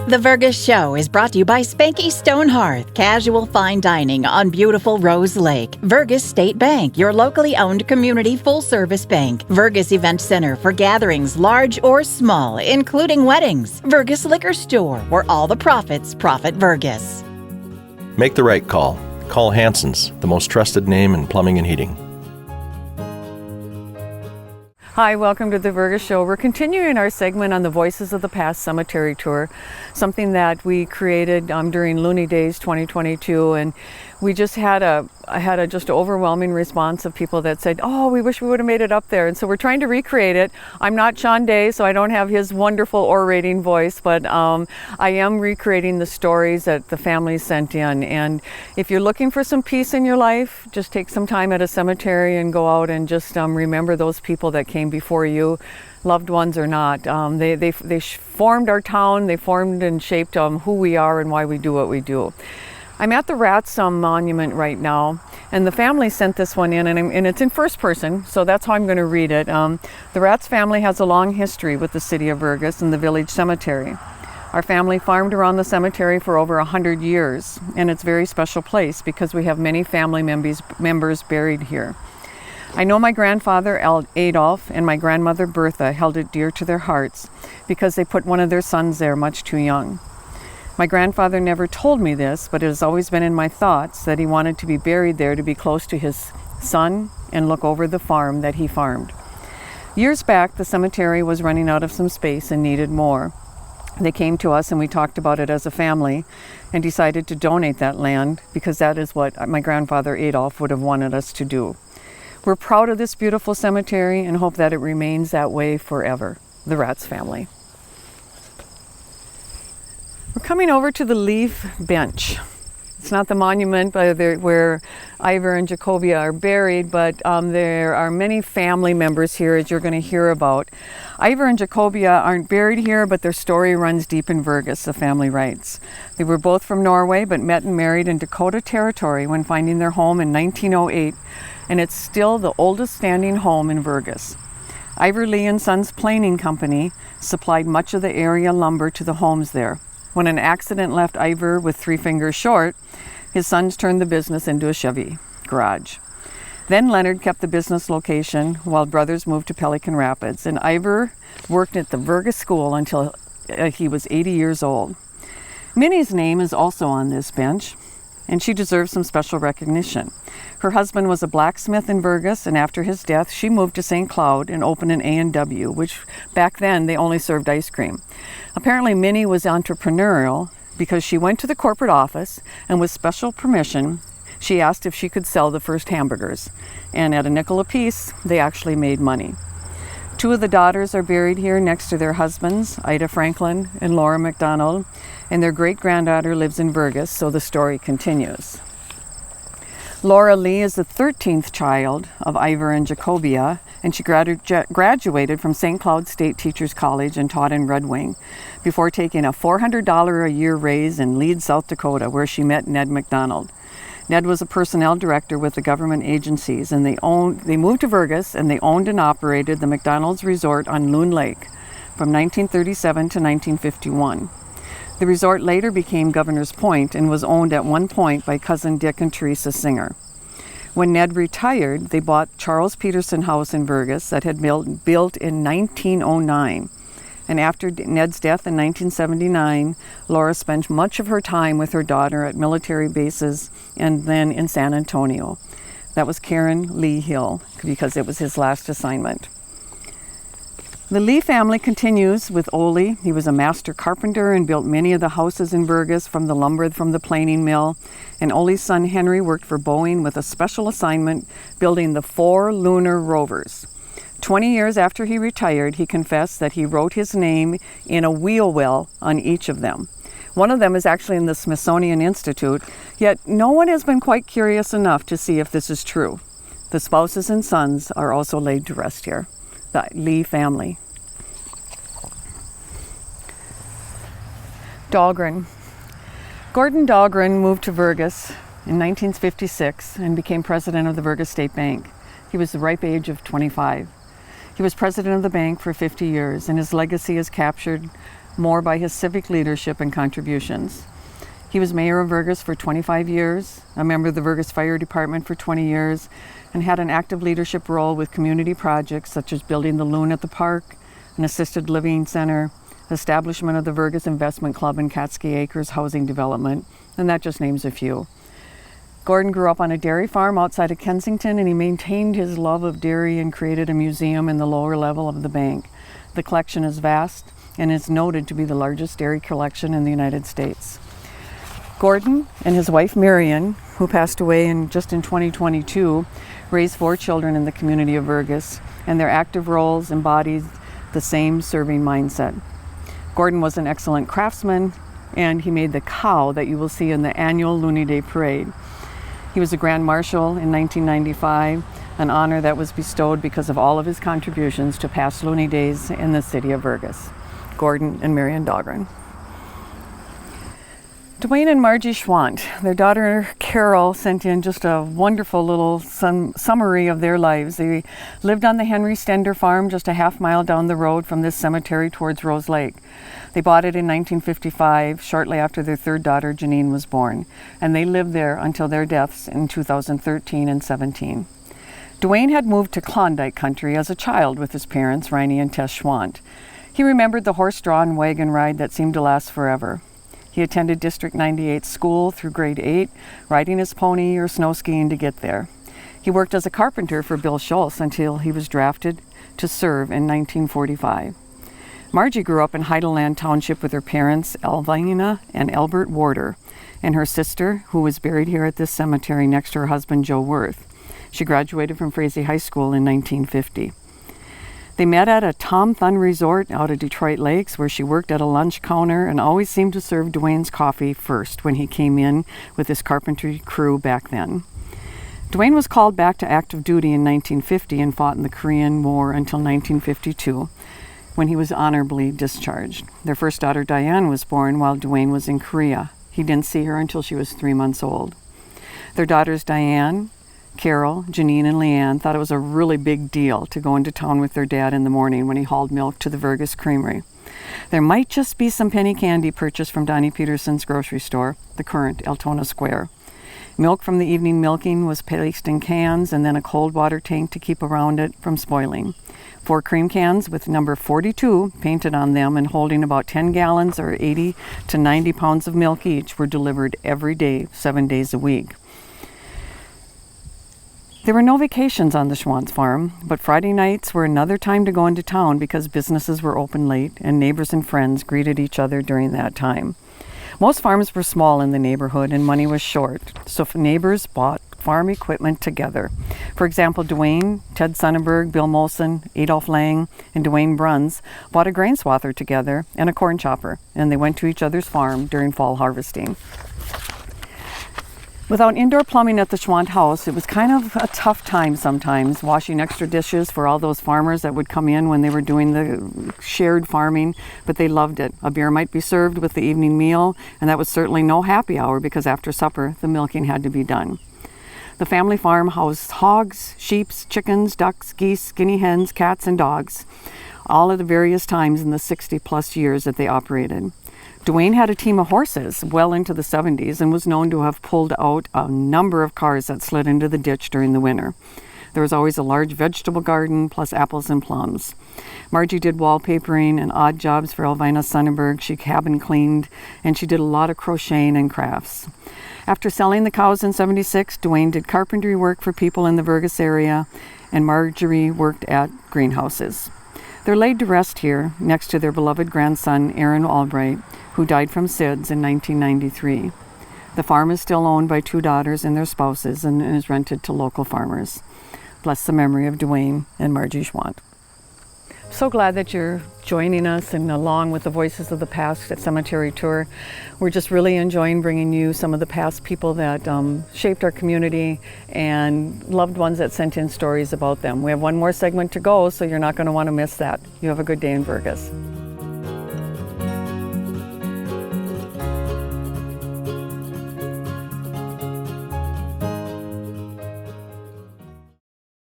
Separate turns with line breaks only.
The Vergus Show is brought to you by Spanky Stone Hearth, casual fine dining on beautiful Rose Lake. Vergus State Bank, your locally owned community full-service bank. Vergus Event Center for gatherings large or small, including weddings. Vergus Liquor Store, where all the profits profit Vergus.
Make the right call. Call Hanson's, the most trusted name in plumbing and heating.
Hi, welcome to the Vergus Show. We're continuing our segment on the Voices of the Past Cemetery Tour, something that we created during Looney Days 2022, and we just had a just overwhelming response of people that said, "Oh, we wish we would have made it up there." And so we're trying to recreate it. I'm not Sean Day, so I don't have his wonderful orating voice, but I am recreating the stories that the families sent in. And if you're looking for some peace in your life, just take some time at a cemetery and go out and just remember those people that came before you, loved ones or not. They formed our town. They formed and shaped who we are and why we do what we do. I'm at the Ratsome Monument right now, and the family sent this one in, and it's in first person, so that's how I'm going to read it. The Rats family has a long history with the city of Vergus and the village cemetery. Our family farmed around the cemetery for over 100 years, and it's a very special place because we have many family members buried here. I know my grandfather Adolf and my grandmother Bertha held it dear to their hearts because they put one of their sons there much too young. My grandfather never told me this, but it has always been in my thoughts that he wanted to be buried there to be close to his son and look over the farm that he farmed. Years back, the cemetery was running out of some space and needed more. They came to us and we talked about it as a family and decided to donate that land because that is what my grandfather Adolf would have wanted us to do. We're proud of this beautiful cemetery and hope that it remains that way forever. The Rats family. We're coming over to the leaf bench. It's not the monument where Ivor and Jacobia are buried, but there are many family members here, as you're going to hear about. Ivor and Jacobia aren't buried here, but their story runs deep in Vergus, the family writes. They were both from Norway, but met and married in Dakota Territory when finding their home in 1908, and it's still the oldest standing home in Vergus. Ivor Lee and Sons Planing Company supplied much of the area lumber to the homes there. When an accident left Ivor with 3 fingers short, his sons turned the business into a Chevy garage. Then Leonard kept the business location while brothers moved to Pelican Rapids, and Ivor worked at the Vergus School until he was 80 years old. Minnie's name is also on this bench, and she deserves some special recognition. Her husband was a blacksmith in Vergus, and after his death, she moved to St. Cloud and opened an A&W, which back then they only served ice cream. Apparently, Minnie was entrepreneurial because she went to the corporate office and with special permission, she asked if she could sell the first hamburgers. And at a nickel apiece, they actually made money. 2 of the daughters are buried here next to their husbands, Ida Franklin and Laura McDonald, and their great-granddaughter lives in Vergus, so the story continues. Laura Lee is the 13th child of Ivor and Jacobia, and she graduated from St. Cloud State Teachers College and taught in Red Wing before taking a $400 a year raise in Leeds, South Dakota, where she met Ned McDonald. Ned was a personnel director with the government agencies, and they moved to Vergus, and they owned and operated the McDonald's Resort on Loon Lake from 1937 to 1951. The resort later became Governor's Point and was owned at one point by cousin Dick and Teresa Singer. When Ned retired, they bought Charles Peterson House in Vergus that had been built in 1909. And after Ned's death in 1979, Laura spent much of her time with her daughter at military bases and then in San Antonio. That was Karen Lee Hill, because it was his last assignment. The Lee family continues with Ole. He was a master carpenter and built many of the houses in Vergus from the lumber from the planing mill. And Ole's son Henry worked for Boeing with a special assignment building the 4 lunar rovers. 20 years after he retired, he confessed that he wrote his name in a wheel well on each of them. One of them is actually in the Smithsonian Institute, yet no one has been quite curious enough to see if this is true. The spouses and sons are also laid to rest here. The Lee family. Dahlgren. Gordondahlgren moved to Vergus in 1956 and became president of the Vergus State Bank. He was the ripe age of 25. He was president of the bank for 50 years, and his legacy is captured more by his civic leadership and contributions. He was mayor of Vergas for 25 years, a member of the Vergas Fire Department for 20 years, and had an active leadership role with community projects such as building the Loon at the park, an assisted living center, establishment of the Vergas Investment Club and Catski Acres housing development, and that just names a few. Gordon grew up on a dairy farm outside of Kensington, and he maintained his love of dairy and created a museum in the lower level of the bank. The collection is vast and is noted to be the largest dairy collection in the United States. Gordon and his wife Marion, who passed away in 2022, raised 4 children in the community of Vergas, and their active roles embodied the same serving mindset. Gordon was an excellent craftsman, and he made the cow that you will see in the annual Looney Day parade. He was a Grand Marshal in 1995, an honor that was bestowed because of all of his contributions to past Looney Days in the city of Vergas. Gordon and Marion Dahlgren. Dwayne and Margie Schwartz, their daughter Carol, sent in just a wonderful little summary of their lives. They lived on the Henry Stender farm just a half-mile down the road from this cemetery towards Rose Lake. They bought it in 1955, shortly after their third daughter Janine was born, and they lived there until their deaths in 2013 and 17. Dwayne had moved to Klondike country as a child with his parents, Riney and Tess Schwartz. He remembered the horse-drawn wagon ride that seemed to last forever. He attended District 98 school through grade 8, riding his pony or snow skiing to get there. He worked as a carpenter for Bill Schultz until he was drafted to serve in 1945. Margie grew up in Heideland Township with her parents, Elvina and Albert Warder, and her sister, who was buried here at this cemetery next to her husband, Joe Worth. She graduated from Frazee High School in 1950. They met at a Tom Thun resort out of Detroit Lakes, where she worked at a lunch counter and always seemed to serve Dwayne's coffee first when he came in with his carpentry crew back then. Dwayne was called back to active duty in 1950 and fought in the Korean War until 1952, when he was honorably discharged. Their first daughter, Diane, was born while Dwayne was in Korea. He didn't see her until she was 3 months old. Their daughters, Diane, Carol, Janine, and Leanne, thought it was a really big deal to go into town with their dad in the morning when he hauled milk to the Vergas Creamery. There might just be some penny candy purchased from Donnie Peterson's grocery store, the current Altona Square. Milk from the evening milking was placed in cans and then a cold water tank to keep around it from spoiling. 4 cream cans with number 42 painted on them and holding about 10 gallons or 80 to 90 pounds of milk each were delivered every day, 7 days a week. There were no vacations on the Schwartz farm, but Friday nights were another time to go into town because businesses were open late and neighbors and friends greeted each other during that time. Most farms were small in the neighborhood and money was short, so neighbors bought farm equipment together. For example, Dwayne, Ted Sonnenberg, Bill Molson, Adolph Lang, and Dwayne Bruns bought a grain swather together and a corn chopper, and they went to each other's farm during fall harvesting. Without indoor plumbing at the Schwartz house, it was kind of a tough time sometimes, washing extra dishes for all those farmers that would come in when they were doing the shared farming, but they loved it. A beer might be served with the evening meal, and that was certainly no happy hour because after supper, the milking had to be done. The family farm housed hogs, sheep, chickens, ducks, geese, guinea hens, cats, and dogs, all at the various times in the 60-plus years that they operated. Dwayne had a team of horses well into the 70s and was known to have pulled out a number of cars that slid into the ditch during the winter. There was always a large vegetable garden plus apples and plums. Margie did wallpapering and odd jobs for Elvina Sonnenberg. She cabin cleaned, and she did a lot of crocheting and crafts. After selling the cows in 76, Dwayne did carpentry work for people in the Vergas area, and Marjorie worked at greenhouses. They're laid to rest here next to their beloved grandson, Aaron Albright, who died from SIDS in 1993. The farm is still owned by 2 daughters and their spouses and is rented to local farmers. Bless the memory of Dwayne and Margie Schwartz. So glad that you're joining us and along with the Voices of the Past at Cemetery Tour. We're just really enjoying bringing you some of the past people that shaped our community and loved ones that sent in stories about them. We have one more segment to go, so you're not going to want to miss that. You have a good day in Vergas.